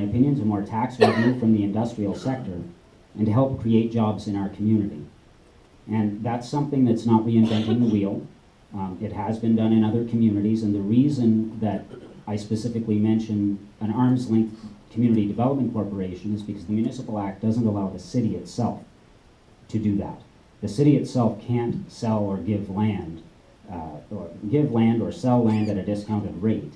opinion, to more tax revenue from the industrial sector and to help create jobs in our community. And that's something that's not reinventing the wheel. It has been done in other communities, and the reason that I specifically mention an arm's length community development corporation is because the Municipal Act doesn't allow the city itself to do that. The city itself can't sell or give land, or sell land at a discounted rate,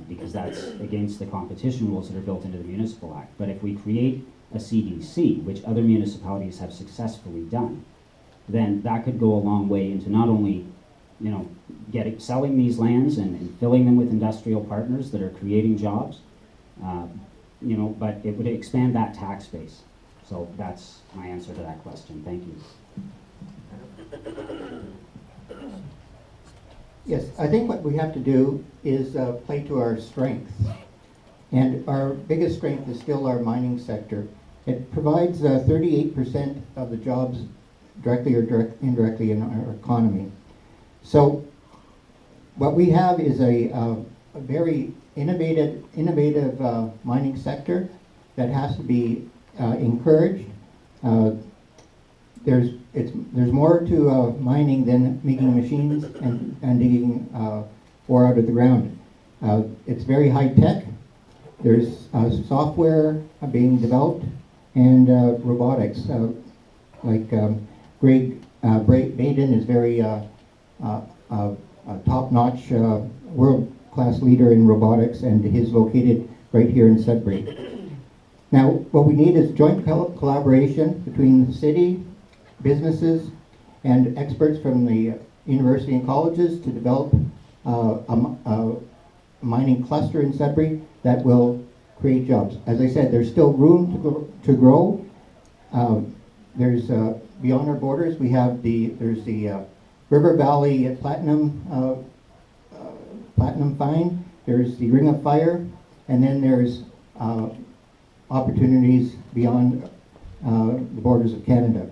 because that's against the competition rules that are built into the Municipal Act. But if we create a CDC, which other municipalities have successfully done, then that could go a long way into not only selling these lands and filling them with industrial partners that are creating jobs, but it would expand that tax base. So that's my answer to that question. Thank you. Yes, I think what we have to do is play to our strengths. And our biggest strength is still our mining sector. It provides 38% of the jobs directly or indirectly in our economy. So what we have is a very innovative mining sector that has to be encouraged. There's more to mining than making machines and digging ore out of the ground. It's very high tech. There's software being developed and robotics. Like Greg Baden is very top-notch world-class leader in robotics, and he's located right here in Sudbury. Now, what we need is joint collaboration between the city, businesses, and experts from the university and colleges to develop a mining cluster in Sudbury that will create jobs. As I said, there's still room to grow. There's beyond our borders, there's the River Valley Platinum Find. There's the Ring of Fire, and then there's opportunities beyond the borders of Canada.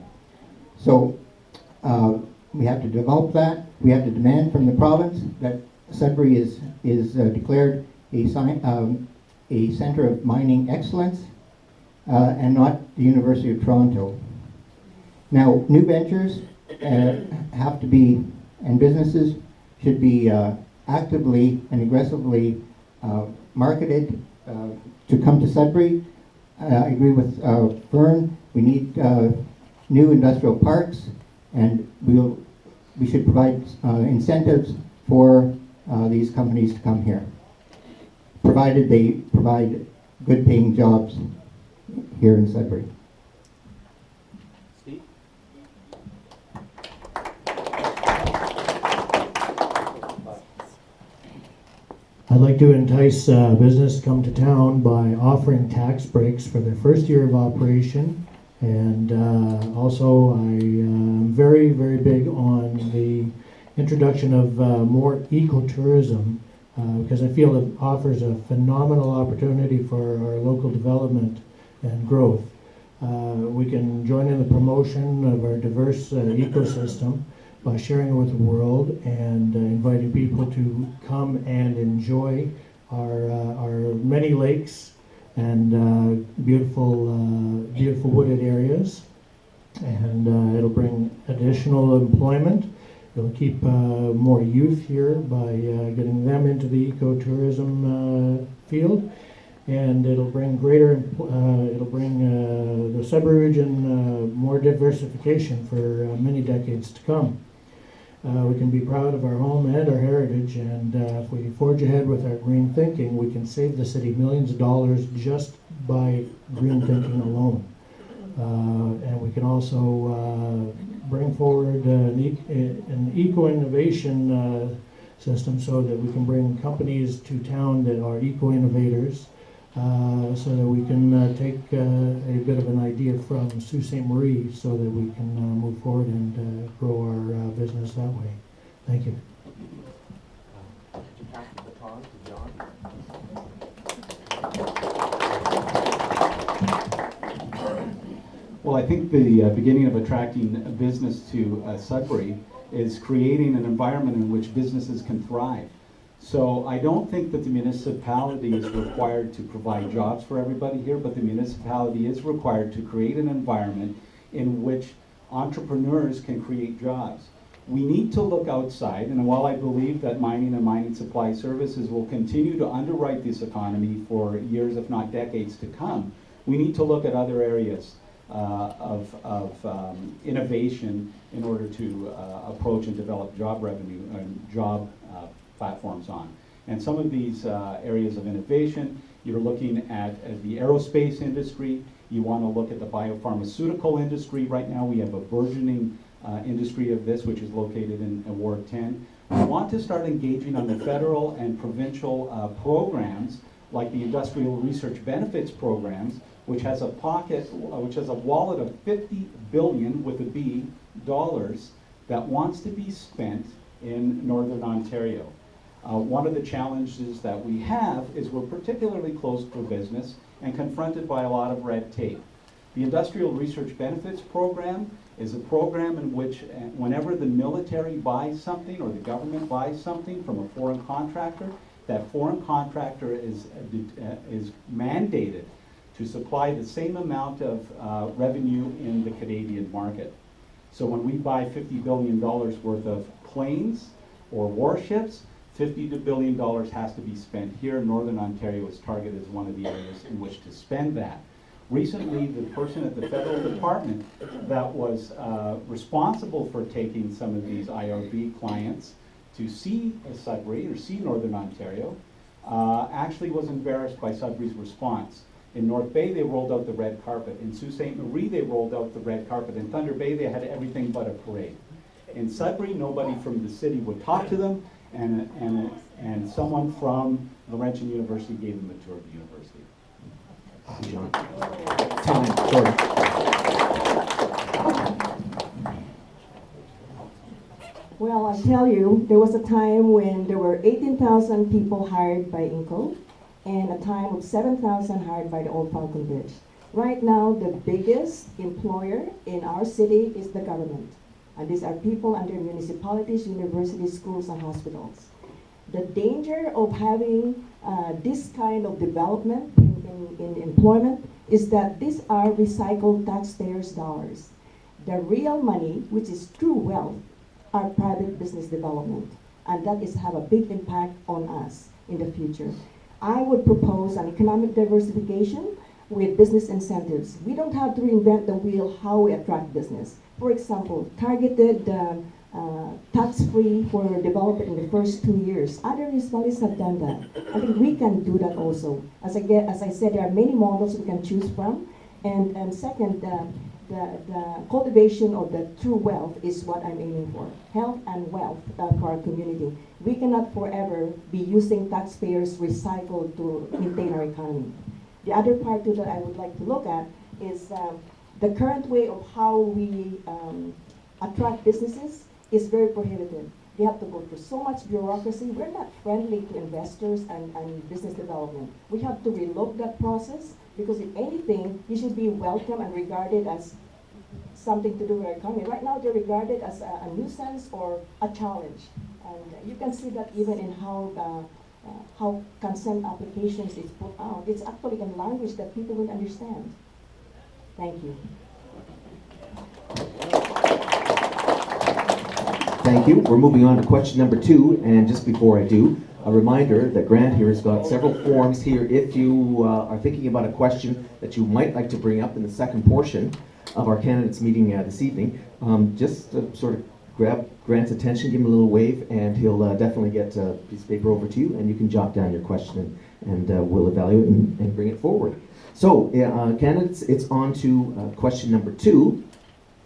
So we have to develop that. We have to demand from the province that Sudbury is declared a center of mining excellence and not the University of Toronto. Now, new ventures have to be, and businesses should be actively and aggressively marketed to come to Sudbury. I agree with Fern. We need new industrial parks, and we should provide incentives for these companies to come here, provided they provide good paying jobs here in Sudbury. Steve? I'd like to entice business to come to town by offering tax breaks for their first year of operation. And also I am very, very big on the introduction of more ecotourism because I feel it offers a phenomenal opportunity for our local development and growth. We can join in the promotion of our diverse ecosystem by sharing it with the world and inviting people to come and enjoy our many lakes and beautiful wooded areas. And it'll bring additional employment. It'll keep more youth here by getting them into the ecotourism field, and it'll bring the Sudbury region more diversification for many decades to come. We can be proud of our home and our heritage, and if we forge ahead with our green thinking, we can save the city millions of dollars just by green thinking alone. And we can also bring forward an eco-innovation system so that we can bring companies to town that are eco-innovators so that we can take a bit of an idea from Sault Ste. Marie so that we can move forward and grow our business that way. Thank you. Could you pass the baton to John? Well, I think the beginning of attracting a business to Sudbury is creating an environment in which businesses can thrive. So I don't think that the municipality is required to provide jobs for everybody here, but the municipality is required to create an environment in which entrepreneurs can create jobs. We need to look outside, and while I believe that mining and mining supply services will continue to underwrite this economy for years, if not decades to come, we need to look at other areas of innovation in order to approach and develop job revenue and job platforms on. And some of these areas of innovation, you're looking at the aerospace industry, you want to look at the biopharmaceutical industry. Right now we have a burgeoning industry of this, which is located in Ward 10. We want to start engaging on the federal and provincial programs like the Industrial Research Benefits programs, which has a wallet of $50 billion with a B dollars that wants to be spent in Northern Ontario. One of the challenges that we have is we're particularly closed for business and confronted by a lot of red tape. The Industrial Research Benefits Program is a program in which whenever the military buys something or the government buys something from a foreign contractor, that foreign contractor is mandated to supply the same amount of revenue in the Canadian market. So when we buy $50 billion worth of planes or warships, $50 billion has to be spent here. Northern Ontario is targeted as one of the areas in which to spend that. Recently, the person at the federal department that was responsible for taking some of these IRB clients to see Sudbury or see Northern Ontario actually was embarrassed by Sudbury's response. In North Bay, they rolled out the red carpet. In Sault Ste. Marie, they rolled out the red carpet. In Thunder Bay, they had everything but a parade. In Sudbury, nobody from the city would talk to them, and someone from Laurentian University gave them a tour of the university. John. Time, sorry. Well, I tell you, there was a time when there were 18,000 people hired by Inco and a time of 7,000 hired by the Old Falcon Bridge. Right now, the biggest employer in our city is the government. And these are people under municipalities, universities, schools, and hospitals. The danger of having this kind of development in employment is that these are recycled taxpayers' dollars. The real money, which is true wealth, are private business development. And that is have a big impact on us in the future. I would propose an economic diversification with business incentives. We don't have to reinvent the wheel how we attract business. For example, targeted tax-free for development in the first 2 years. Other municipalities have done that. I think we can do that also. As I said, there are many models we can choose from. And second, the cultivation of the true wealth is what I'm aiming for. Health and wealth for our community. We cannot forever be using taxpayers recycled to maintain our economy. The other part too that I would like to look at is the current way of how we attract businesses is very prohibitive. They have to go through so much bureaucracy. We're not friendly to investors and business development. We have to relook that process because if anything, you should be welcome and regarded as something to do with our economy. Right now, they're regarded as a nuisance or a challenge. And you can see that even in how consent applications is put out. It's actually in language that people will understand. Thank you. Thank you. We're moving on to question number 2, and just before I do, a reminder that Grant here has got several forms here. If you are thinking about a question that you might like to bring up in the second portion of our candidates meeting this evening, just sort of grab Grant's attention, give him a little wave, and he'll definitely get a piece of paper over to you, and you can jot down your question, and we'll evaluate and bring it forward. So, candidates, it's on to question number 2,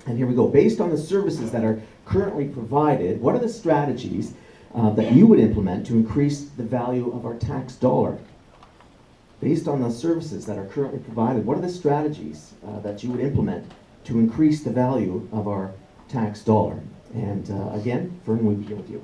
and here we go. Based on the services that are currently provided, what are the strategies that you would implement to increase the value of our tax dollar? Based on the services that are currently provided, what are the strategies that you would implement to increase the value of our tax dollar? And again, Fern, we begin with you.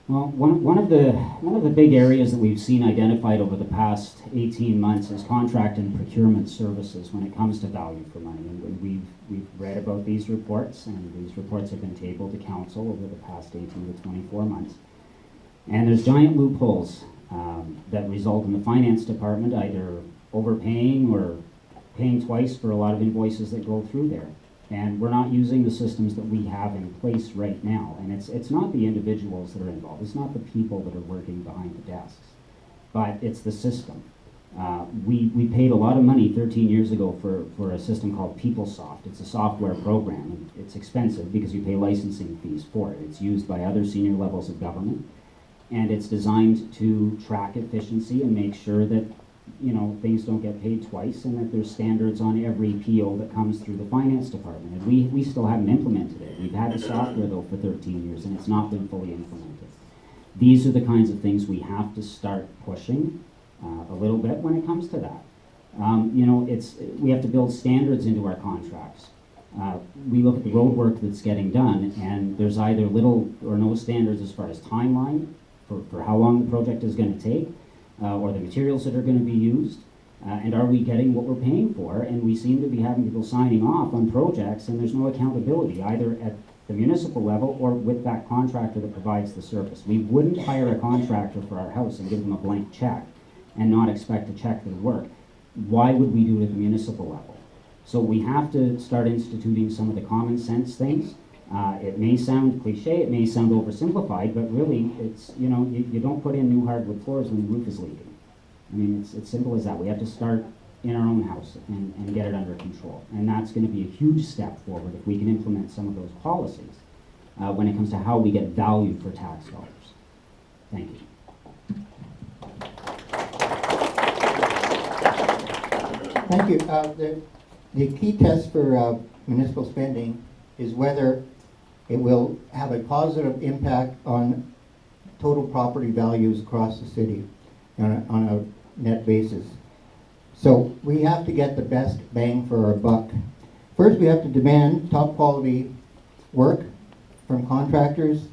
Well, one of the big areas that we've seen identified over the past 18 months is contract and procurement services when it comes to value for money. And we've read about these reports, and these reports have been tabled to council over the past 18 to 24 months. And there's giant loopholes that result in the finance department either overpaying or paying twice for a lot of invoices that go through there. And we're not using the systems that we have in place right now. And it's not the individuals that are involved. It's not the people that are working behind the desks. But it's the system. We paid a lot of money 13 years ago for a system called PeopleSoft. It's a software program. And it's expensive because you pay licensing fees for it. It's used by other senior levels of government. And it's designed to track efficiency and make sure that things don't get paid twice, and that there's standards on every PO that comes through the finance department. And we still haven't implemented it. We've had the software though for 13 years and it's not been fully implemented. These are the kinds of things we have to start pushing a little bit when it comes to that. We have to build standards into our contracts. We look at the road work that's getting done, and there's either little or no standards as far as timeline for how long the project is going to take, or the materials that are going to be used, and are we getting what we're paying for? And we seem to be having people signing off on projects, and there's no accountability either at the municipal level or with that contractor that provides the service. We wouldn't hire a contractor for our house and give them a blank check and not expect to check their work. Why would we do it at the municipal level? So we have to start instituting some of the common sense things. It may sound cliche, it may sound oversimplified, but really it's, you don't put in new hardwood floors when the roof is leaking. I mean, it's simple as that. We have to start in our own house and get it under control. And that's going to be a huge step forward if we can implement some of those policies when it comes to how we get value for tax dollars. Thank you. Thank you. The key test for municipal spending is whether it will have a positive impact on total property values across the city on a net basis. So we have to get the best bang for our buck. First, we have to demand top quality work from contractors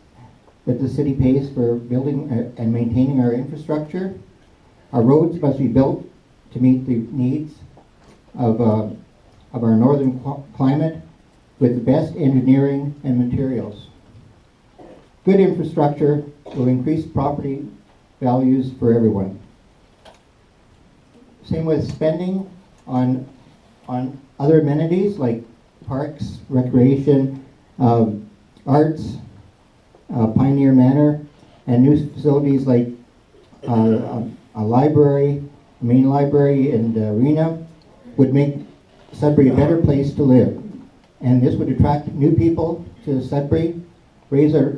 that the city pays for building and maintaining our infrastructure. Our roads must be built to meet the needs of our northern climate with the best engineering and materials. Good infrastructure will increase property values for everyone. Same with spending on other amenities like parks, recreation, arts, Pioneer Manor, and new facilities like a library, a main library and arena would make Sudbury a better place to live. And this would attract new people to Sudbury, raise our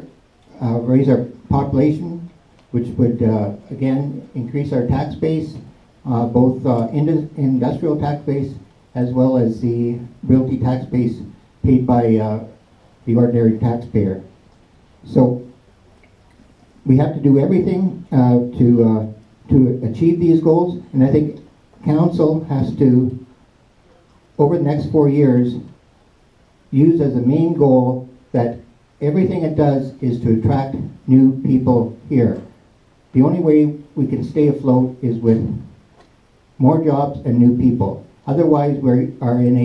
population, which would again increase our tax base, both industrial tax base as well as the realty tax base paid by the ordinary taxpayer. So we have to do everything to achieve these goals, and I think council has to, over the next 4 years, use as a main goal that everything it does is to attract new people here. The only way we can stay afloat is with more jobs and new people. Otherwise, we are in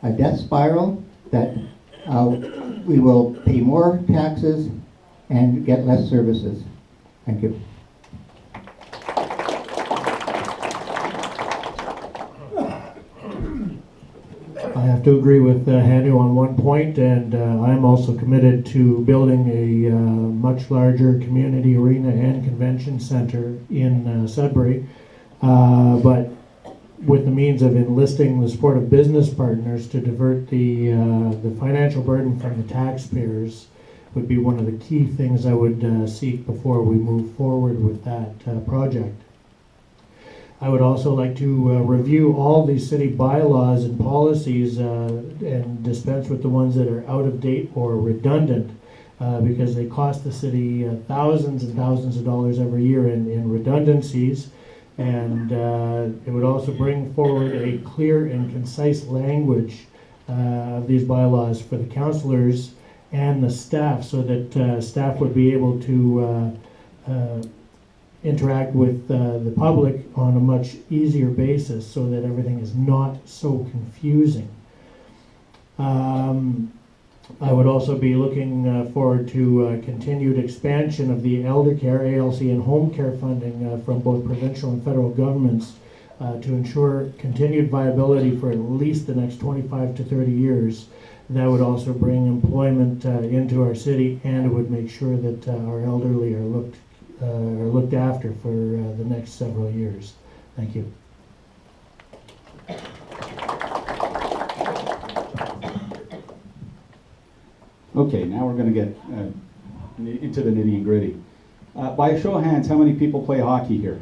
a death spiral that we will pay more taxes and get less services. Thank you. I have to agree with Hanu on one point, and I'm also committed to building a much larger community arena and convention center in Sudbury, but with the means of enlisting the support of business partners to divert the financial burden from the taxpayers would be one of the key things I would seek before we move forward with that project. I would also like to review all these city bylaws and policies and dispense with the ones that are out of date or redundant because they cost the city thousands and thousands of dollars every year in redundancies. And it would also bring forward a clear and concise language of these bylaws for the councillors and the staff, so that staff would be able to interact with the public on a much easier basis, so that everything is not so confusing. I would also be looking forward to continued expansion of the elder care, ALC, and home care funding from both provincial and federal governments to ensure continued viability for at least the next 25 to 30 years. That would also bring employment into our city, and it would make sure that our elderly are looked after for the next several years. Thank you. Okay, now we're going to get into the nitty and gritty. By a show of hands, how many people play hockey here?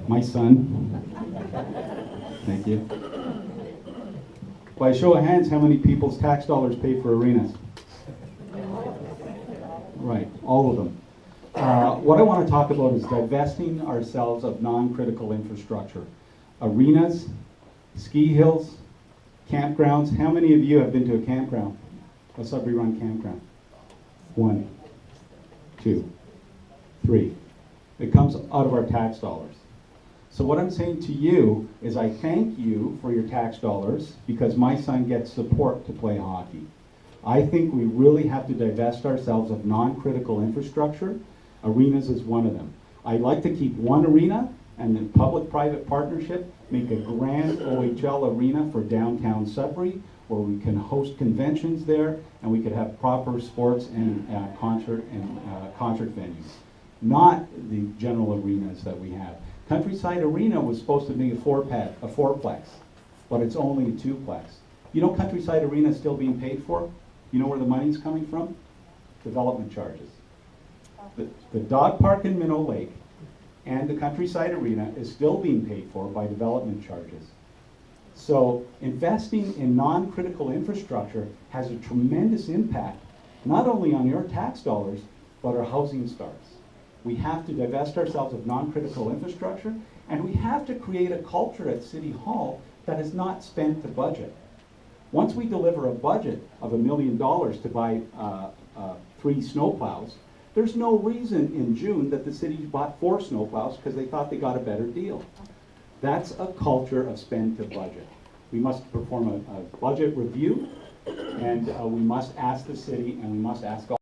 My son. Thank you. By a show of hands, how many people's tax dollars pay for arenas? Right, all of them. What I want to talk about is divesting ourselves of non-critical infrastructure. Arenas, ski hills, campgrounds. How many of you have been to a campground? A Sudbury run campground? 1, 2, 3. It comes out of our tax dollars. So what I'm saying to you is I thank you for your tax dollars because my son gets support to play hockey. I think we really have to divest ourselves of non-critical infrastructure. Arenas is one of them. I'd like to keep one arena and in public-private partnership make a grand OHL arena for downtown Sudbury where we can host conventions there and we could have proper sports and concert venues. Not the general arenas that we have. Countryside Arena was supposed to be a fourplex, but it's only a twoplex. You know Countryside Arena is still being paid for? You know where the money's coming from? Development charges. The dog park in Minnow Lake and the Countryside Arena is still being paid for by development charges. So investing in non-critical infrastructure has a tremendous impact, not only on your tax dollars, but our housing starts. We have to divest ourselves of non-critical infrastructure, and we have to create a culture at City Hall that is not spent to budget. Once we deliver a budget of $1 million to buy 3 snowplows, there's no reason in June that the city bought 4 snowplows because they thought they got a better deal. That's a culture of spend to budget. We must perform a budget review, and we must ask the city, and we must ask all